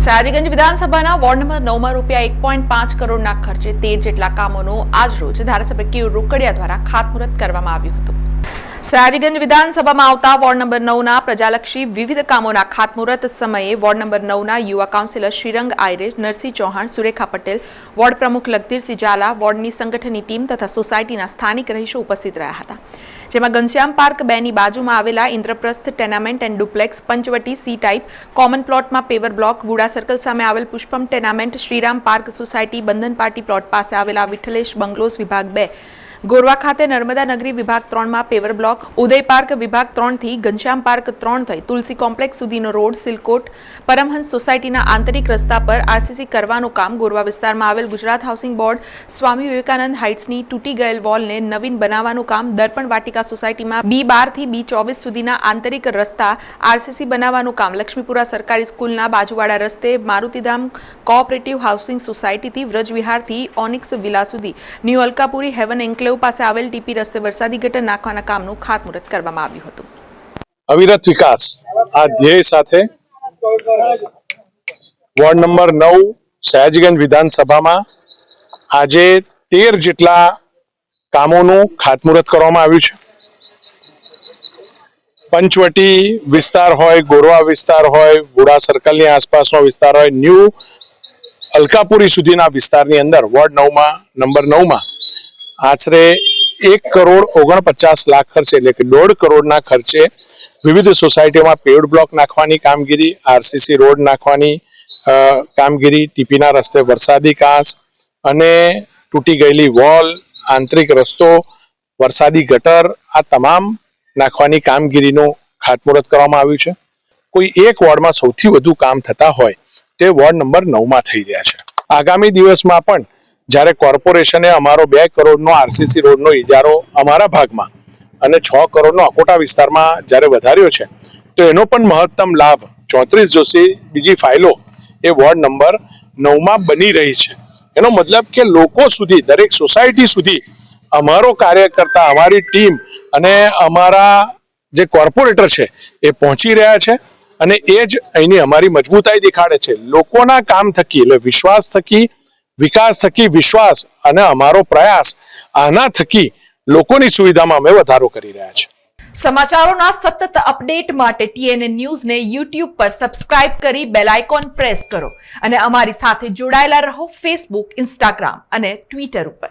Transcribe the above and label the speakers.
Speaker 1: સયાજીગંજ વિધાનસભાના ward number 9 માં ₹1.5 કરોડના ખર્ચે 13 જેટલા કામોનું આજરોજ ધારાસભ્ય કેયુર રોકડિયા દ્વારા ખાતમુહૂર્ત કરવામાં આવ્યું હતું। સયાજીગંજ વિધાનસભામાં આવતા વોર્ડ નંબર 9ના પ્રજાલક્ષી વિવિધ કામોના ખાતમુહૂર્ત સમયે વોર્ડ નંબર 9ના યુવા કાઉન્સિલર શ્રીરંગ આયરે, નરસિંહ ચૌહાણ, સુરેખા પટેલ, વોર્ડ પ્રમુખ લખધીરસિંહ ઝાલા, વોર્ડની સંગઠનની ટીમ તથા સોસાયટીના સ્થાનિક રહીશો ઉપસ્થિત રહ્યા હતા। જેમાં ઘનશ્યામ પાર્ક 2ની બાજુમાં આવેલા Indraprastha tenement and duplex, Panchvati C type common પ્લોટમાં પેવર બ્લોક, વુડા સર્કલ સામે આવેલ Pushpam tenement, Shriram park society, Bandhan party plot પાસે આવેલા વિઠ્ઠલેશ બંગલોઝ વિભાગ 2, ગોરવા ખાતે નર્મદા નગરી વિભાગ 3માં પેવર બ્લોક, ઉદય પાર્ક વિભાગ 3થી ઘનશ્યામ પાર્ક 3 થઈ તુલસી કોમ્પ્લેક્સ સુધીનો રોડ, સિલકોટ પરમહંસ સોસાયટીના આંતરિક રસ્તા પર આરસીસી કરવાનું કામ, ગોરવા વિસ્તારમાં આવેલ ગુજરાત હાઉસિંગ બોર્ડ સ્વામી વિવેકાનંદ હાઇટ્સની તૂટી ગયેલ વોલને નવીન બનાવવાનું કામ, દર્પણ વાટિકા સોસાયટીમાં B12 થી B24 સુધીના આંતરિક રસ્તા આરસીસી બનાવવાનું કામ, લક્ષ્મીપુરા સરકારી સ્કૂલના બાજુવાળા રસ્તે Marutidham cooperative housing સોસાયટીથી વ્રજવિહારથી Onyx villa સુધી, ન્યૂ અલકાપુરી હેવન એન્કલેવ પાસે આવેલ ટીપી રસ્તે વરસાદી ગટર નાખવાના કામનું ખાતમુહૂર્ત કરવામાં આવ્યું હતું।
Speaker 2: અવિરત વિકાસ આ ધ્યેય સાથે વોર્ડ નંબર 9 સયાજીગંજ વિધાનસભામાં આજે 13 જેટલા કામોનું ખાતમુહૂર્ત કરવામાં આવ્યું છે। પંચવટી વિસ્તાર હોય, ગોરવા વિસ્તાર હોય, વુડા સર્કલની આસપાસનો વિસ્તાર હોય, ન્યૂ અલકાપુરી સુધીના વિસ્તારની અંદર વોર્ડ 9માં નંબર 9માં આશરે 1,49,00,000 ખર્ચે એટલે કે 1.5 કરોડના ખર્ચે વિવિધ સોસાયટીઓમાં પેવડ બ્લોક નાખવાની કામગીરી, આરસીસી રોડ નાખવાની કામગીરી, ટીપીના રસ્તે વરસાદી કાંસ અને તૂટી ગયેલી વોલ, આંતરિક રસ્તો, વરસાદી ગટર આ તમામ નાખવાની કામગીરીનું ખાતમુહૂર્ત કરવામાં આવ્યું છે। કોઈ એક વોર્ડમાં સૌથી વધુ કામ થતા હોય તે વોર્ડ નંબર 9માં થઈ રહ્યા છે। આગામી દિવસમાં પણ જ્યારે કોર્પોરેશને અમારો 2 કરોડનો આરસીસી રોડનો ઇજારો અમારા ભાગમાં અને 6 કરોડનો અકોટા વિસ્તારમાં જ્યારે વધાર્યો છે તો એનો પણ મહત્તમ લાભ 34 જોશી બીજી ફાઇલો એ વોર્ડ નંબર 9માં બની રહી છે। એનો મતલબ કે લોકો સુધી, દરેક સોસાયટી સુધી અમારો કાર્યકર્તા, અમારી ટીમ અને અમારા જે કોર્પોરેટર છે એ પહોંચી રહ્યા છે અને એ જ અહીંની અમારી મજબૂતાઈ દેખાડે છે। લોકોના કામ થકી એટલે વિશ્વાસ થકી, વિકાસ થકી વિશ્વાસ અને અમારો પ્રયાસ આના થકી લોકોની સુવિધામાં અમે વધારો કરી રહ્યા છીએ।
Speaker 1: સમાચારોના સતત અપડેટ માટે TNN ન્યૂઝને YouTube પર સબસ્ક્રાઇબ કરી બેલ આઇકોન પ્રેસ કરો અને અમારી સાથે જોડાયેલા રહો Facebook, Instagram અને Twitter ઉપર।